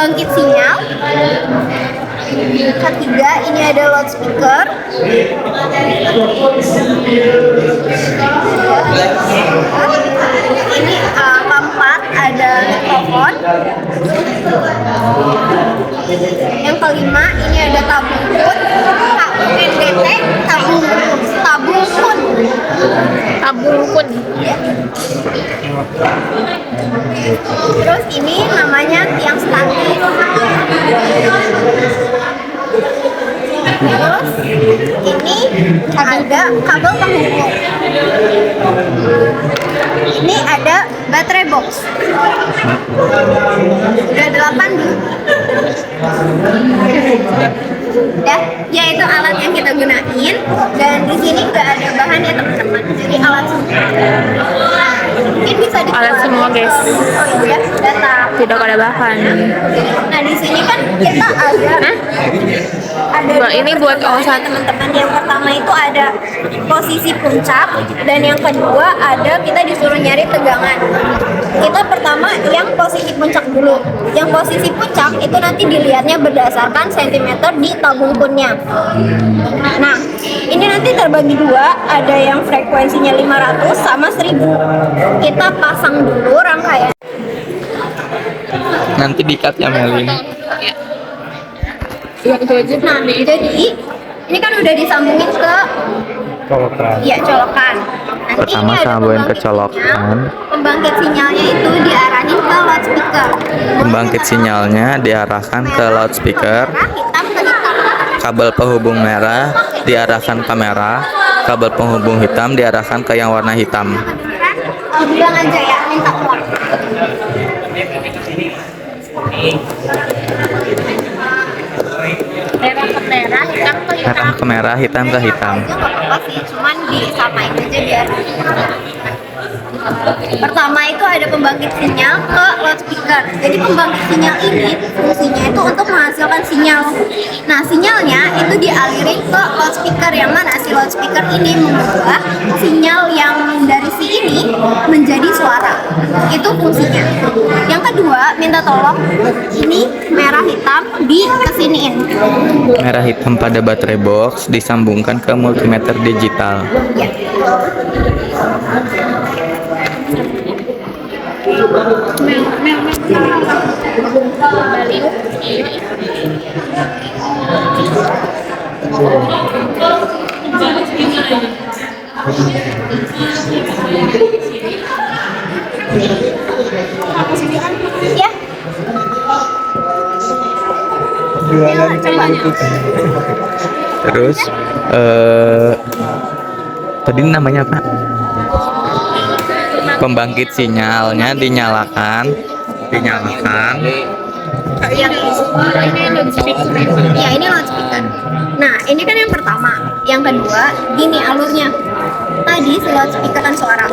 pembangkit sinyal. Ketiga, ini ada loudspeaker. Ini keempat ada mikrofon. Yang kelima, ini ada tabung kun. NDT, tabung kun. Tabung kun. Ya. Terus ini namanya tiang statis. Terus ini ada kabel penghubung. Ini ada baterai box. Udah 8 dulu. Ya itu alat yang kita gunain, dan di sini nggak ada bahan ya teman-teman, jadi alat semua. Mungkin bisa Alat semua, guys. Oh iya, data. Tidak ada bahan. Nah di sini kan kita ada Ini buat teman-teman. Yang pertama itu ada posisi puncak, dan yang kedua ada kita disuruh nyari tegangan. Kita pertama yang posisi puncak dulu. Yang posisi puncak itu nanti dilihatnya berdasarkan sentimeter di tabung kunnya. Nah, ini nanti terbagi dua, ada yang frekuensinya 500 sama 1000. Kita pasang dulu rangkaian. Nanti dikat ya Melin. Nah, jadi ini kan udah disambungin ke Colokan. ya colokan. Nanti Pertama ini ada sambungin ke pembangkit colokan. sinyal. Pembangkit sinyalnya itu diarahin ke loudspeaker. Pembangkit sinyalnya diarahkan ke loudspeaker. Merah, hitam ke hitam. Kabel penghubung merah diarahkan ke merah. Kabel penghubung hitam diarahkan ke yang warna hitam. Bilang aja ya, minta uang. Merah ke merah, hitam ke hitam. Merah ke merah, hitam ke hitam. Aja nggak apa-apa sih, cuman disamain aja biar. Pertama itu ada pembangkit sinyal ke loudspeaker. Jadi pembangkit sinyal ini fungsinya itu untuk menghasilkan sinyal. Nah sinyalnya itu dialirin ke loudspeaker, yang mana si loudspeaker ini mengubah sinyal yang dari si ini menjadi suara. Itu fungsinya. Yang kedua, minta tolong ini merah hitam di kesiniin. Merah hitam pada baterai box disambungkan ke multimeter digital. Ya. Ya. Terus tadi namanya apa? Pembangkit sinyalnya dinyalakan. Yang ini loudspeaker. Ya ini loudspeaker. Nah ini kan yang pertama. Yang kedua, gini alurnya. Tadi si loudspeaker kan suara.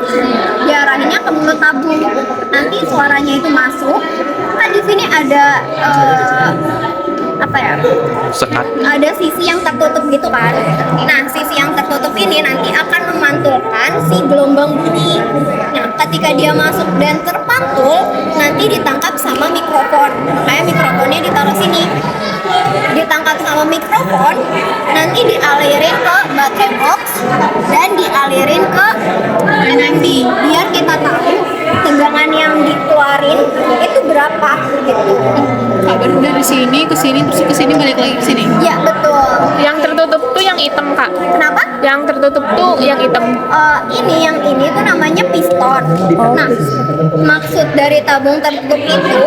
Diarahinnya ke mulut tabung. Nanti suaranya itu masuk. Kan di sini ada apa ya? Sekat. Ada sisi yang tertutup gitu kan. Nah, sisi yang tertutup ini nanti akan memantulkan si gelombang bunyi. Nah, ketika dia masuk dan terpantul, nanti ditangkap sama mikrofon. Kayak mikrofonnya ditaruh sini. Ditangkap sama mikrofon, nanti dialirin ke baterai box dan dialirin ke NMD biar kita tahu tegangan yang dikeluarin itu berapa gitu. Kabar dari sini ke sini terus ke sini balik lagi ke sini. Ya, betul. Yang tertutup tuh yang hitam, Kak. Kenapa? Yang tertutup tuh yang hitam. Yang ini tuh namanya piston. Nah, maksud dari tabung tertutup itu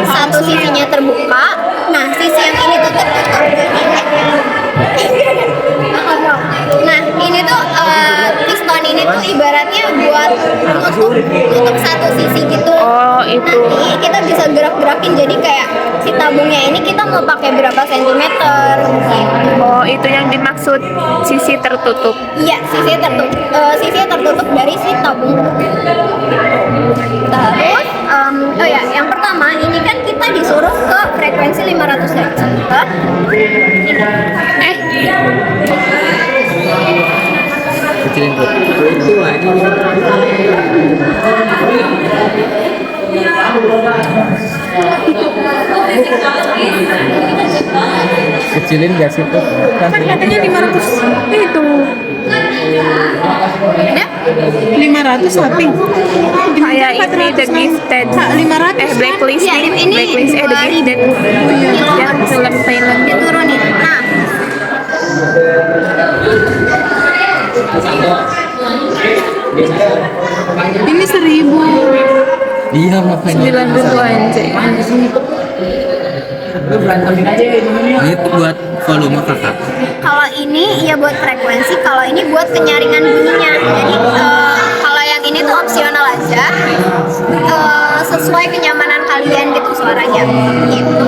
satu sisinya terbuka, nah sisi yang ini tuh tertutup. Nah, ini tuh piston ini tuh ibaratnya buat tutup satu sisi gitu. Oh, itu. Nanti kita bisa gerak-gerakin, jadi kayak si tabungnya ini kita mau pakai berapa sentimeter gitu. Oh, itu yang dimaksud sisi tertutup. Iya, sisi tertutup dari si tabung. Terus, yang pertama ini kan kita disuruh ke frekuensi 500 Hz. Kecilin tuh. dikecilin gak sih tuh? Kan katanya 500 itu. Ya? 500 sapi. Kayak ini The Gifted. 500. Blacklist Iya, nih. ini Blacklist The 2000. Gifted. Yang film Thailand. Diturunin. Nah, Ini 1000. Iya makanya. 90 anjing. Itu buat volume kakak. kalau ini ya buat frekuensi, kalau ini buat penyaringan bunyinya. Jadi kalau yang ini tuh opsional aja, sesuai kenyamanan kalian gitu suaranya. Gitu.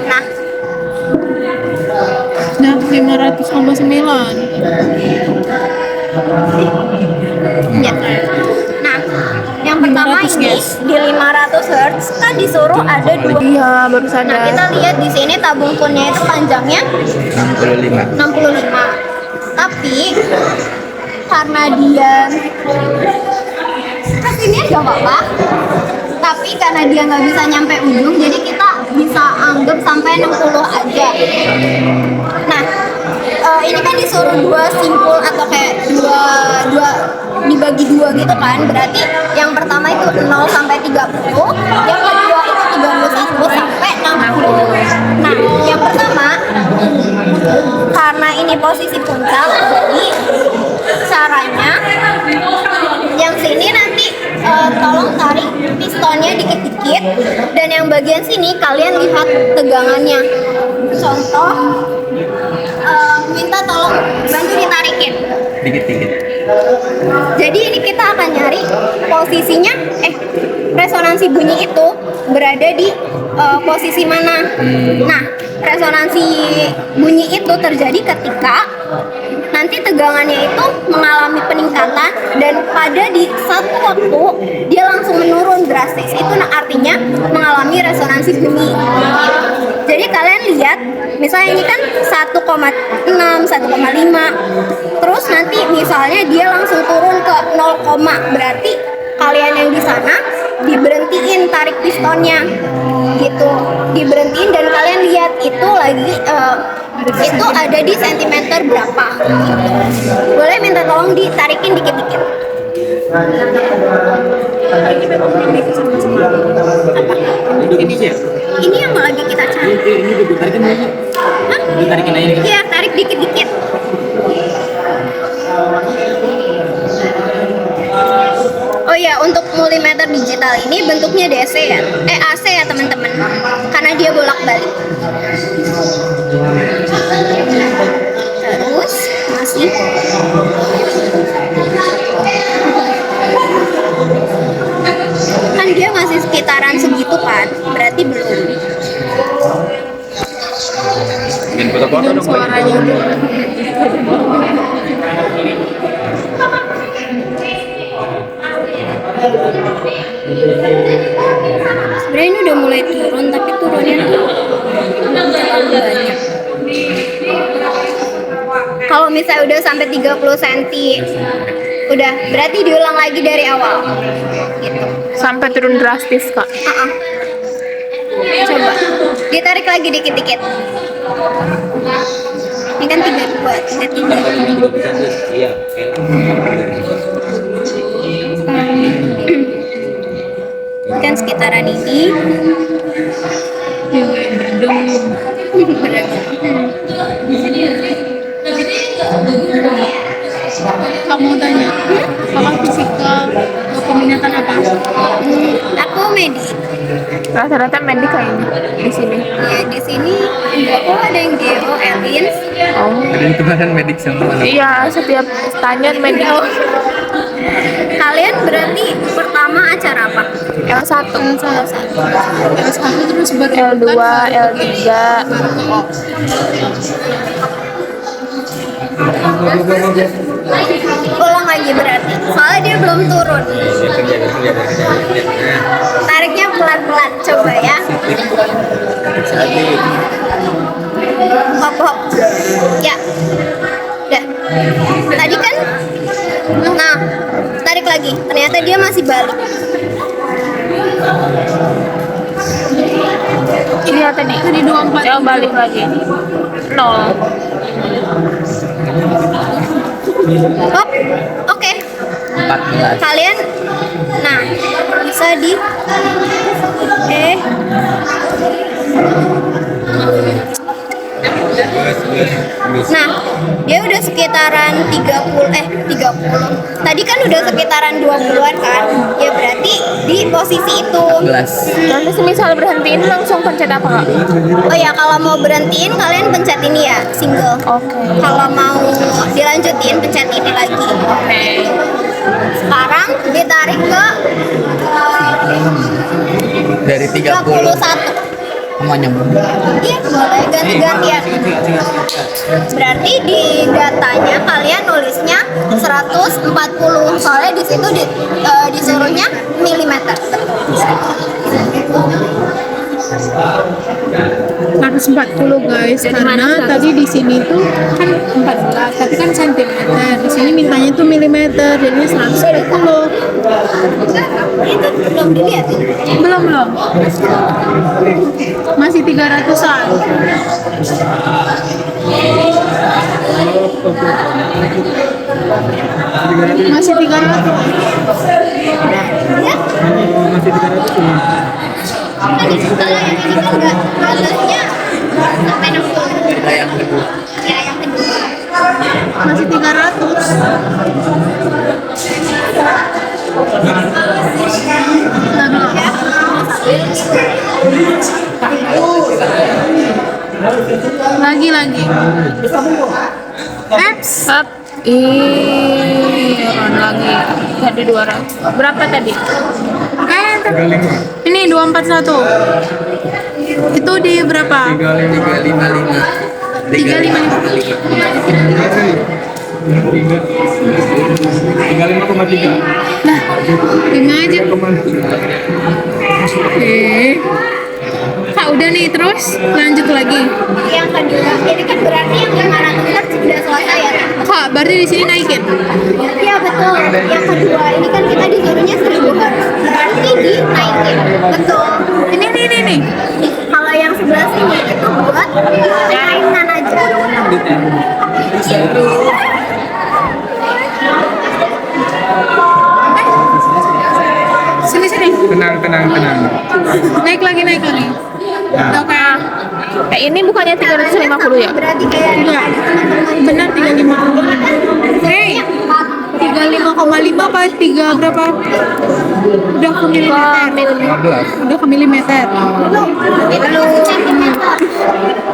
Nah, Nah, 500,9. ya. Nah, yang pertama 500, ini guys. di 500 Hz kan disuruh ada dua. Iya, baru Nah, sadar. kita lihat di sini tabung punnya itu panjangnya 65. 65. Tapi karena dia kesini nggak apa-apa. Tapi karena dia nggak bisa nyampe ujung, jadi kita bisa anggap sampai 60 aja. Nah, ini kan disuruh dua simpul atau kayak dua dibagi dua gitu kan. Berarti yang pertama itu 0 sampai 30, yang kedua itu 31 sampai 60. Nah, yang pertama karena ini posisi puncak, jadi caranya yang sini nanti tolong tarik pistonnya dikit-dikit, dan yang bagian sini kalian lihat tegangannya. Contoh, minta tolong bantu ditarikin. Dikit-dikit. Jadi ini kita akan nyari posisinya, resonansi bunyi itu berada di posisi mana. Nah, resonansi bunyi itu terjadi ketika nanti tegangannya itu mengalami peningkatan dan pada di satu waktu dia langsung menurun drastis. Itu artinya mengalami resonansi bunyi. Jadi kalian lihat, misalnya ini kan 1,6, 1,5, terus nanti misalnya dia langsung turun ke 0, berarti kalian yang di sana diberhentiin tarik pistonnya gitu, diberhentiin dan kalian lihat itu lagi itu ada di sentimeter berapa gitu. Boleh minta tolong ditarikin dikit-dikit. Ini yang lagi kita cari. Ini ditarikin aja. Hah? Ditarikin aja. Iya, tarik dikit-dikit. Oh ya, untuk multimeter digital ini bentuknya DC ya, AC ya teman-teman, karena dia bolak-balik. Terus masih kan dia masih sekitaran segitu kan, berarti belum. Bikin foto-foto dong. Suaranya Sebenarnya ini udah mulai turun, tapi turunnya tuh belum terlalu banyak. Kalau misalnya udah sampai 30 cm, udah berarti diulang lagi dari awal. Gitu. Sampai turun drastis, Kak. Coba ditarik lagi dikit-dikit. Ini kan 32, 33. Iya. Kan sekitaran ini. kamu tanya, kakak fisika atau peminatan apa? Aku medik. Rata-rata medik kayaknya di sini. Ya di sini enggak kok, ada yang geo, aliens. Oh. Ada yang kemarin medik sama anak. Iya, setiap tanya medik. Kalian berarti pertama acara apa? L1, S1 terus baru L2, L3. Ulang lagi berarti, soalnya dia belum turun. Tariknya pelan-pelan, coba ya. Hop hop. Ya. Udah. Tadi kan. Nah, tarik lagi. Ternyata dia masih balik. Iya, tadi nih? Tadi 24. Ya balik lagi. 0. Oh, oke. 14. Kalian, nah, bisa di, nah, dia udah sekitaran 30. Tadi kan udah sekitaran 20-an kan? Ya berarti di posisi itu. 14. Nanti semisal berhentiin langsung pencet apa kak? Oh ya, kalau mau berhentiin kalian pencet ini ya, single. Oke. Kalau mau dilanjutin pencet ini lagi. Sekarang ditarik ke Dari 30. 31. Mau nyambung. Iya, boleh ganti-gantian. Berarti di datanya kalian nulisnya 140. Soalnya di situ disuruhnya milimeter. 140 guys, karena tadi di sini tuh kan 14, tapi kan sentimeter. Di sini mintanya tuh milimeter, jadinya 140. Itu belum dilihat. Belum. Masih 300-an. Masih 300. Ya? Kan di sebelah yang ini kan nggak batasnya sampai 60. Ya, yang kedua. Masih 300. Lagi. Eps. Up. Ron lagi. Ganti 200. Berapa tadi? Ini 241. Itu di berapa? 355. 35,3. Nah, 5 aja. Kak udah nih, terus lanjut lagi. Yang kedua, ini kan berarti yang 500 hertz sudah selesai ya. Kak, berarti di sini naikin. Iya betul. Yang kedua, ini kan kita disuruhnya 1000 hertz. Berarti dinaikin. Betul. Ini nih. Kalau yang sebelah sini itu buat mainan aja. Sini. Tenang. Naik lagi. Oke. Ini bukannya 350 ya? Berarti kayak Iya. Benar 350. Hey. 35,5 apa 3 berapa? Udah ke milimeter. 15. Udah ke milimeter. itu sentimeter.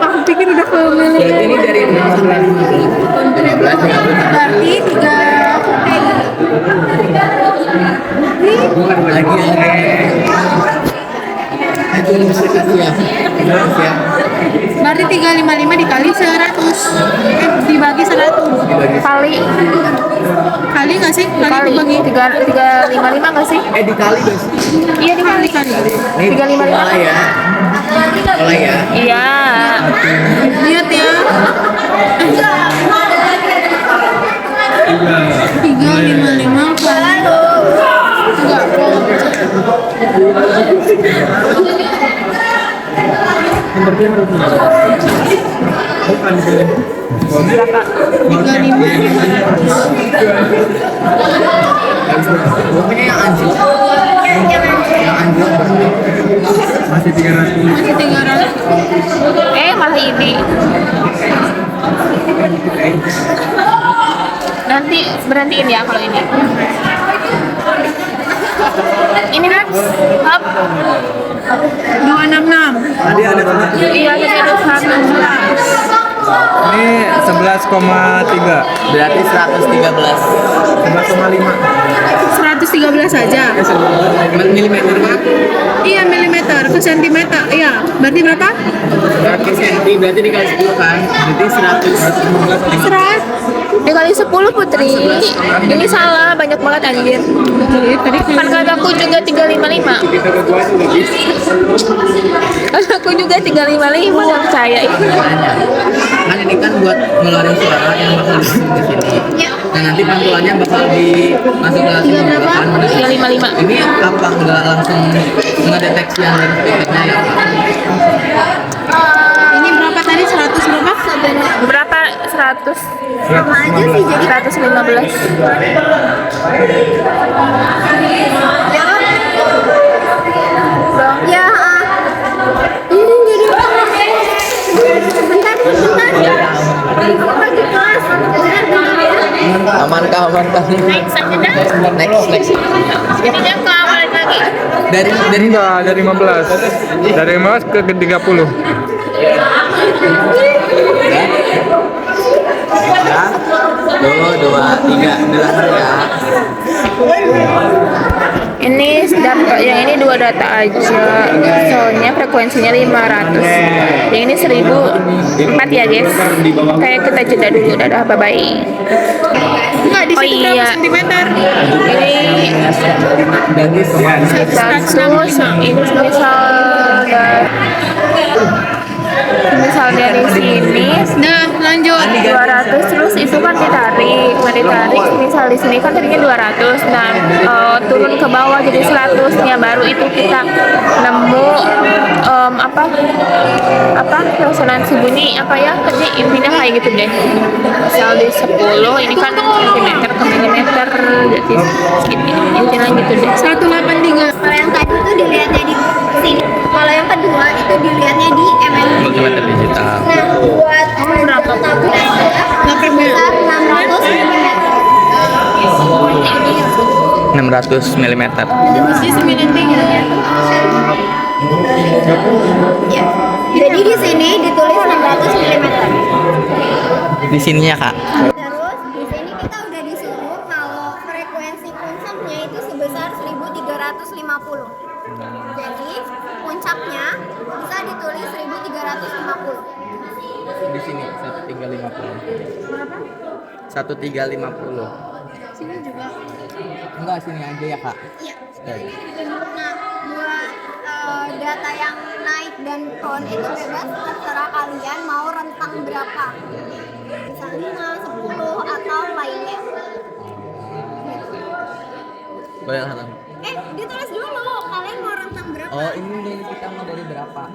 Aku pikir udah ke milimeter. Ini dari 0 sampai 15. Berarti 3. Lagi itu bisa kasih ya. Berarti 355 dikali 100. Dibagi 100. Kali nggak sih? Kali dibagi 355 nggak sih? Dikali guys. Iya dikali. Ini 355. mulai ya. Iya. Lihat ya. 355 kali 35. Pokoknya yang anjlok. Masih 300. Masih 300. Malah ini. Nanti berhentiin ya kalau ini. Ini kan up. 266. Tadi ada berapa? Iya, jadi ada 111. Ini 11,3. Berarti 113 11,5. 113 aja. milimeter kan? Iya, milimeter ke sentimeter. Iya, berarti berapa? Berarti senti, berarti dikali 10 kan? Berarti 100. 100. Dikali 10 Putri. Ini salah, banyak banget anjir. Tadi Kan kataku juga 355. Kataku juga 355 dan percaya itu. Kan ini kan buat ngeluarin suara yang bakal di sini. Nah nanti pantulannya bakal masuk ke sini kan? 355. Ini apa nggak langsung ngedeteksi yang dari speakernya ya? 100. Sama aja sih jadi 115. ya. Ini jadi bentar. Lagi kelas. Aman kah? Next aja dah. Next. Ini dia kelamaan lagi. Dari Enggak, dari 15. Dari 15 ke 30. Ya. 2, 3, dengar ya. Ini data yang ini 2 data aja. Soalnya frekuensinya 500. Yang ini 1004 ya, guys. Kayak kita jeda dulu. Dadah, bye bye. Enggak, di Oh situ berapa iya. sentimeter? Ini Dari 100, ini misal dari sini Nah, lanjut. 200, terus itu kan ditarik misal di sini kan tadinya 200, nah turun ke bawah jadi 100 nya, baru itu kita nemu apa resonansi bunyi apa ya tadi intinya kayak gitu deh. Misal di 10 ini kan sentimeter ke milimeter, jadi intinya gitu deh. 183. Kalau yang tadi itu dilihatnya di sini. Kalau yang kedua itu dilihatnya di mm. multimeter digital. Nah, buat berapa tablet sebesar 600 mm. 600 mm. Di 93. Ya. Jadi di sini ditulis 600 mm. Di sininya kak. Terus di sini kita udah disuruh kalau frekuensi puncaknya itu sebesar 1350. Jadi puncaknya bisa ditulis 1350. Di sini 1350. 1350. Sini juga. Enggak, sini aja ya kak. Iya. Nah, buat data yang naik dan turun itu bebas, terserah kalian mau rentang berapa. Bisa 5, 10 atau lainnya. Boleh lah Tante. Ditulis dulu kalian mau rentang berapa? Oh ini nih kita mau dari berapa?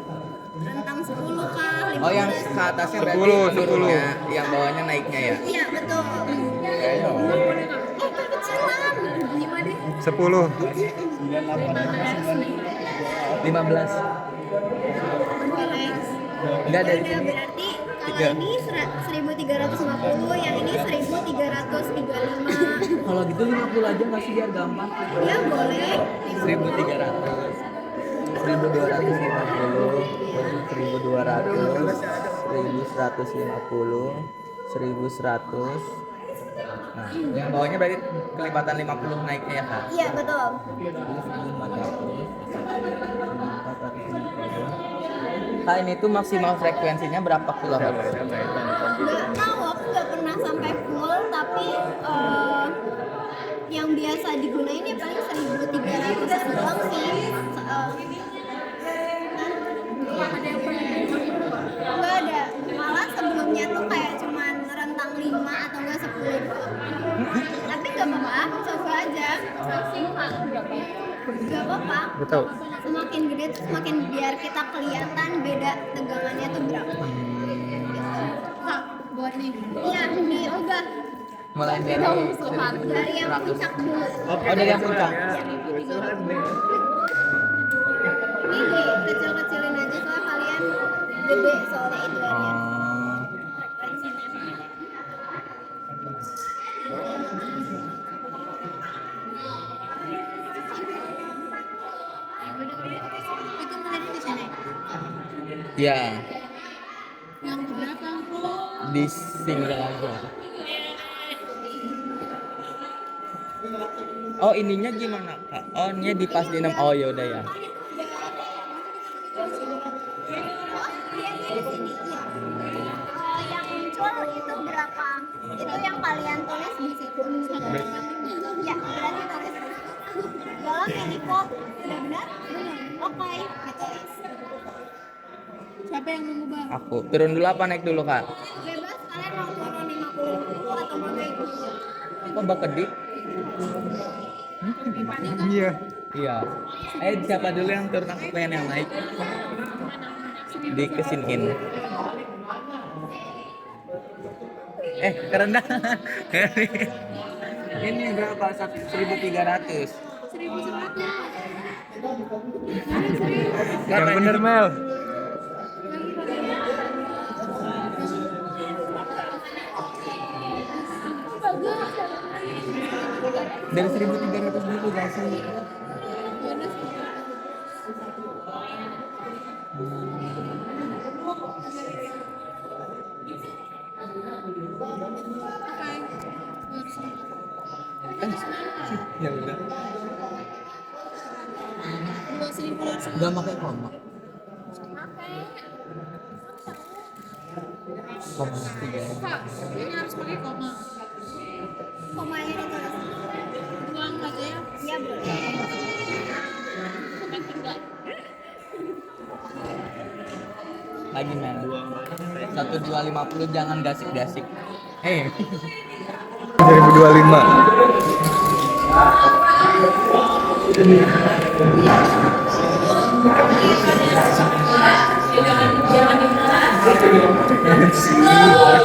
Rentang 10 kah? 15? Oh yang ke atasnya berarti 10. turunnya, yang bawahnya naiknya ya? Iya, betul. Kayaknya. Kekecilan. Gimana deh? 10. 15. Boleh. Enggak dari Udah, sini. berarti Tiga. kalau ini 1350, yang ini 1335. Kalau gitu 50 aja nggak sih biar gampang? Ya boleh. 1300. 1250, 1200, 1150, 1100. Nah, yang bawahnya berarti kelipatan 50 naiknya ya kak? Iya, betul. 1450. Kak ini tuh maksimal frekuensinya berapa kilohertz? Nggak tahu, aku nggak pernah sampai full, tapi yang biasa digunain ya paling 1300 doang sih. Nggak ada, malah sebelumnya tuh kayak cuman rentang 5 atau enggak 10 doang. Tapi nggak apa-apa, coba aja. Nggak apa-apa. Betul. Semakin gede tuh semakin biar kita kelihatan beda tegangannya tuh berapa. Kak, buat nih. Iya, diubah Mulai dari dari yang puncak dulu. Oh dari yang puncak. Ini dikecil-kecilin aja soalnya kalian gede soalnya itu ya frekuensinya. Itu mulai di sini. Ya, Yang ke belakang. di single aja. Oh ininya gimana kak? Oh ini di pas di 6. Oh yaudah ya. Yang muncul itu berapa? Itu yang kalian tulis di situ. Ya, berarti tulis. Dalam ini kok udah benar? Oke, ditulis. Siapa yang mengubah? Aku turun dulu apa naik dulu kak? Bebas kalian mau turun 50 atau mau naik dulu. Kok bakedip? Iya. Iya. Siapa dulu yang turun, aku pengen yang naik. Dikesiniin. Kerendahan. Ini berapa? 1.300. Yang bener Mel. Dari 1.300 dulu gak sih? Ya udah. Gak pakai koma. Koma 3. Ini harus pakai koma. Komanya ditulis. Uang aja ya. Iya boleh. Lagi men. 1.250 jangan gasik-gasik. 2025.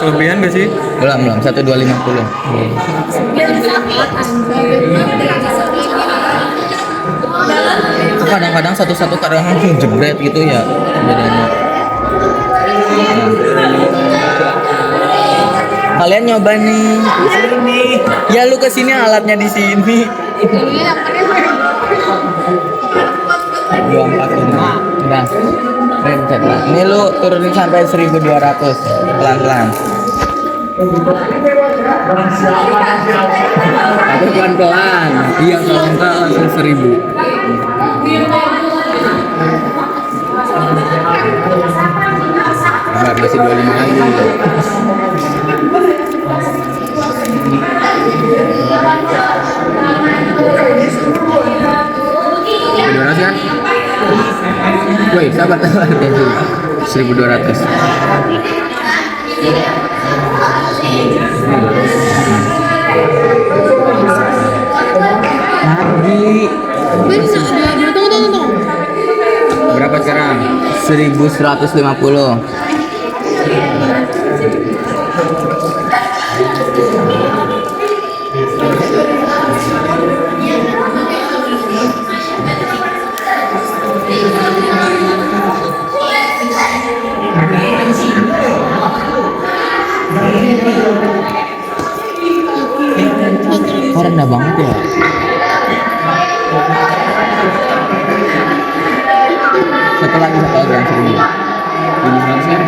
Kelebihan gak sih? Belum 1.250. Kadang-kadang satu-satu kadang jebret gitu ya bedanya. Kalian nyoba nih. Ya lu kesini alatnya di sini. 245. Udah. Rencet lah. Ini lu turunin sampai 1.200 pelan-pelan. Tapi pelan-pelan. Iya kalau enggak langsung 1.000. Enggak, masih 25 lagi. Gimana sih kan? Woi, sabar. 1.200. Lagi. Tunggu. Berapa sekarang? 1.150. Kok rendah banget ya? Satu lagi yang 1.000. Ini harusnya.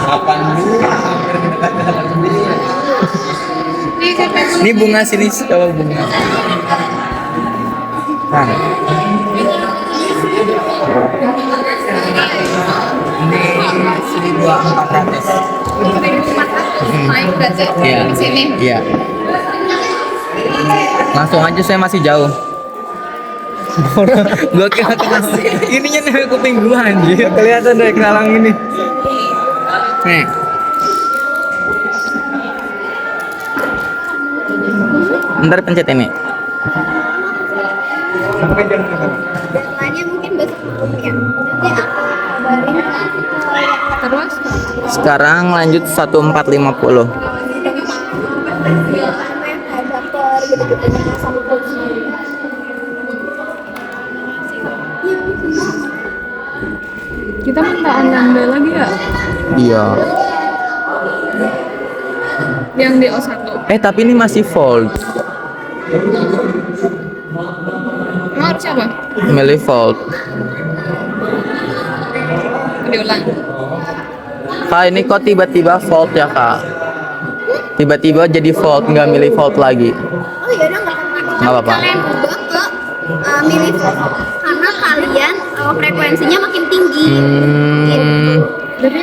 Kapan dulu? Ini bunga sini coba bunga. Nah. Ini 1.400. Naik berarti Iya. di sini. Iya. Langsung aja, saya masih jauh. Gua kira kenapa ininya nih kuping gua anjir. Kelihatan dari kelalang ini. Nih. Ntar pencet ini. Sampai jam berapa? Jalannya mungkin besok malam ya. Nanti aku kabarin Terus Sekarang lanjut 1.450. sampai daftar gitu-gitu sama coach. kita minta Ananda lagi ya. Iya. Yang di O1. Tapi ini masih fold. Emang harus apa? Milih fold. Diulang. Kak, ini kok tiba-tiba fold ya kak? Tiba-tiba jadi fold, nggak milih fold lagi. Oh iya udah Nggak apa-apa. Kalian ubah ke milih karena kalian frekuensinya makin tinggi.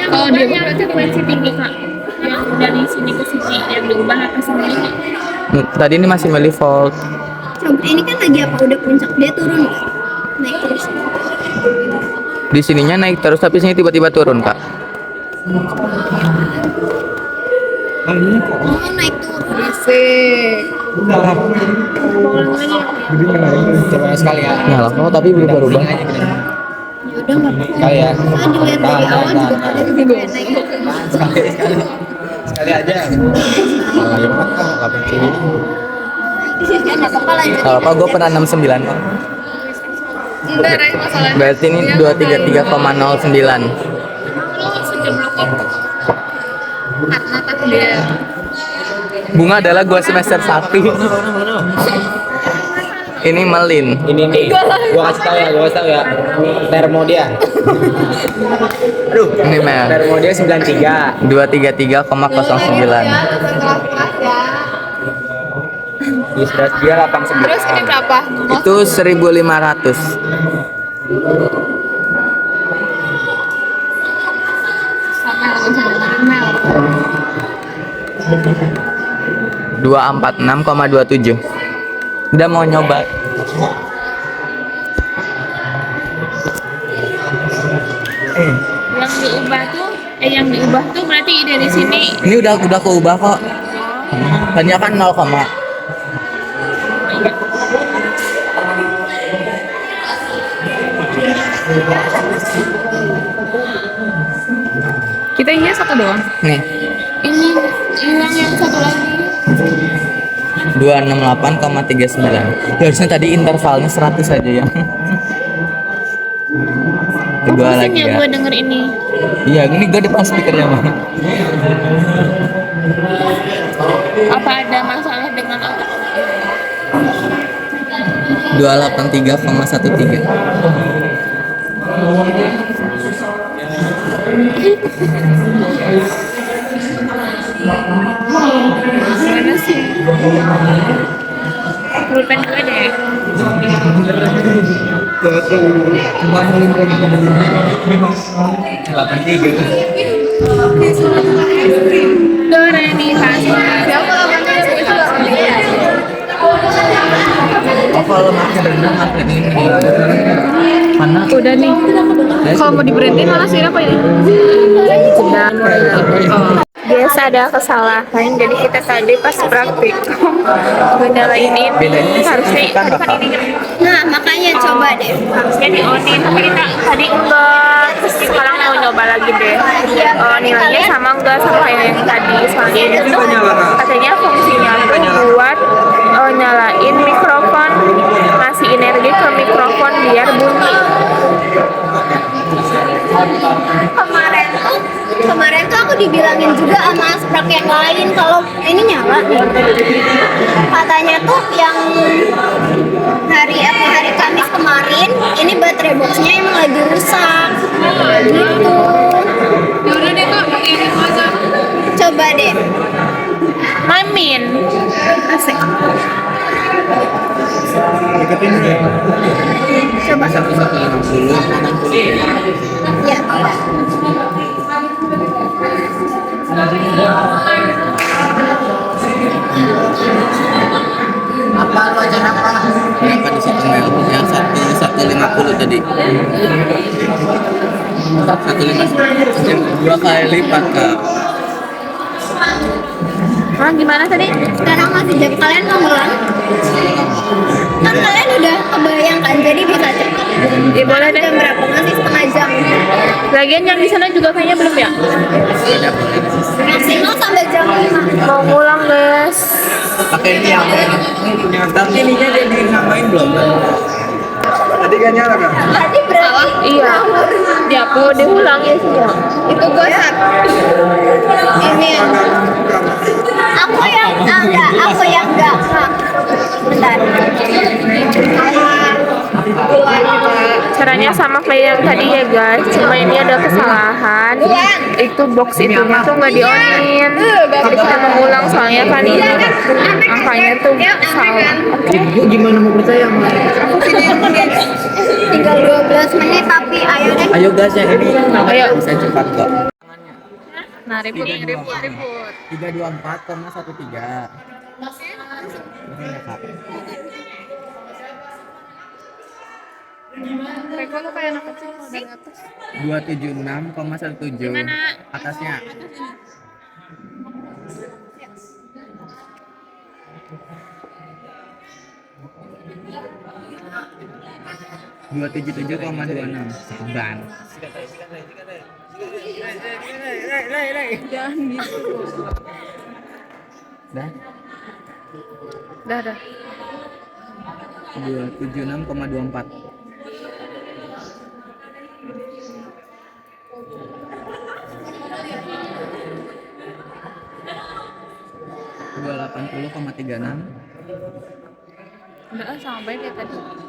Kalau dia berarti frekuensi tinggi kak. Yang dari sini ke sini yang diubah ke sini. Tadi ini masih milih fold. Coba ini kan lagi apa udah puncak dia turun nggak? Naik terus. Di sininya naik terus tapi sini tiba-tiba turun kak. Oh, naik turun. Asik. Coba sekali ya. Nah, kok tapi berubah-ubah. Ya udah nggak apa-apa. Sekali ya. Saya dilihat dari awal juga kalian juga naik. Sekali aja. Malah ya kan enggak penting. Nggak apa-apa lanjut. Apa gue pernah 69 kok. Enggak, Ray, masalahnya. Berarti ini 233,09. Karena tadi dia Bunga adalah gua semester 1. Ini Melin. Ini nih, gua kasih tahu ya, termo dia. Aduh, Ini Mel. termo dia 93. 233,09. Isras dia 89. terus ini berapa? Itu 1.500. Sama yang Mel. 246,27. Udah mau nyoba. Yang diubah tuh berarti dari sini. Ini udah keubah kok. Hanya kan 0, Kita ini satu doang. nih. Ini hilang yang satu lagi. 268,39. Harusnya tadi intervalnya 100 aja ya. Kedua Pusing lagi ya ya. gue denger ini. Iya, ini gue depan speakernya mah. Apa ada masalah dengan otak? 283,13. Gimana sih? Pulpen gue deh. Cuma melintang 83. Do re mi fa sol. Oh, kalau makin rendah makin ini. Karena Udah nih. Kalau mau diberhentiin malah sih apa ini? Sudah. Biasa ada kesalahan, jadi kita tadi pas praktik nyalain ini harusnya tadi Nah, makanya coba deh. harusnya di onin, tapi kita tadi enggak. Terus sekarang mau nyoba lagi deh. Nilainya sama enggak sama yang tadi, soalnya itu katanya fungsinya tuh buat nyalain mikrofon, ngasih energi ke mikrofon biar bunyi. Kemarin tuh aku dibilangin juga sama asprak yang lain kalau ini nyala nih. Katanya tuh yang hari Kamis kemarin ini baterai boxnya emang lagi rusak gitu. Yaudah deh kak, pakai ini aja. Coba deh. Mamin. Asik. Coba. 150. Ya. Apa lu aja apa? Berapa di situ Mel? Yang 150 tadi. 150. Yang 2 kali lipat Kak. Gimana tadi? Sekarang masih jam kalian mau ngulang? Kan kalian udah kebayangkan jadi bisa cepet. Ya boleh deh. Jam berapa? Masih setengah jam. Lagian yang di sana juga kayaknya belum ya. Maksimal sampai jam 5. Mau ngulang guys. Pakai ini yang tapi ininya dia dinamain belum? Tadi kan nyala kan? Tadi berarti Iya. Mau diulang ya semua. itu gua ini aku yang enggak bentar Caranya sama kayak yang tadi ya guys, cuma ini ada kesalahan. Itu box itunya tuh nggak dionin. Tapi kita mengulang soalnya kan ini angkanya tuh salah. Ibu gimana mau percaya sama? tinggal 12 menit tapi ayo deh. Ayo guys yang ini Ayo. bisa cepat kok. Nah, ribut. 324,13. Ini ya, Kak. Reko tuh kayak anak kecil kalau dari atas. 276,17. Gimana? Atasnya. Dua 277,26 seban. Jangan gitu. Dah. Dah. 276,24. Dua 280,36. Udah sama baik ya tadi.